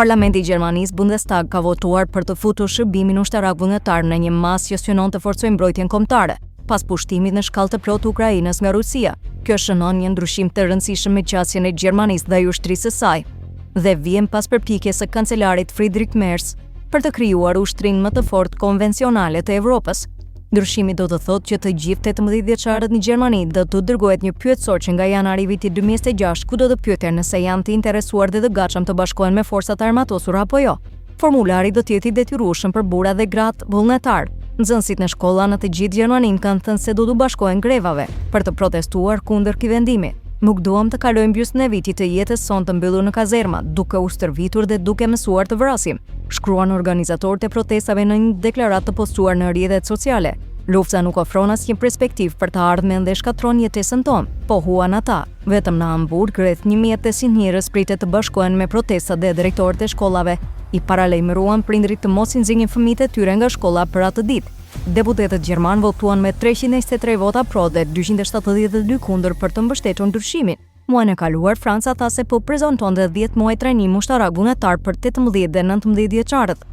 Parlamenti i Gjermanisë Bundestag ka votuar për të futur shërbimin ushtarak vullnetar në një mas që synon të forcojë mbrojtjen kombëtare, pas pushtimit në shkallë të plotë Ukrainës nga Rusia. Kjo shënon një ndryshim të rëndësishëm me qasjen e Gjermanisë dhe ushtrisë së saj, dhe vjen pas përpjekjes së kancelarit Friedrich Merz për të krijuar ushtrinë më të fortë konvencionale të Evropës. Ndryshimi do të thotë që të gjithë 18 vjeçarët në Gjermani do të dërgohet një pyetësor që nga janari viti 2006 ku do të pyeten nëse janë të interesuar dhe të gatshëm të bashkohen me forcat armatosura apo jo. Formulari do të jetë i detyrueshëm për burra dhe gratë vullnetar. Nxënësit në shkolla në të gjithë Gjermaninë kanë thënë se do të bashkohen grevave për të protestuar kundër këtij vendimi. Nuk duam të kalojmë gjysmën e vitit të jetës son të mbyllur në kazerma, duke u stërvitur dhe duke mësuar të vrasim, shkruan organizatorët e protestave në një deklaratë të postuar në rrjetet sociale. Lufta nuk ofron asnjë perspektivë për të ardhmen dhe shkatron jetesën tonë, po huan ata. Vetëm në Hamburg rreth 1800 njerëz pritet të bashkohen me protestat dhe drejtorët e shkollave i paralajmëruan prindrit të mos i nxjerrin fëmijët e tyre nga shkolla për atë ditë. Deputetët gjerman votuan me 323 vota pro dhe 272 kundër për të mbështetur ndryshimin. Muajin e kaluar Franca tha se po prezantonte 10 muaj trajnim ushtarak vullnetar për 18 dhe 19 vjeçarët.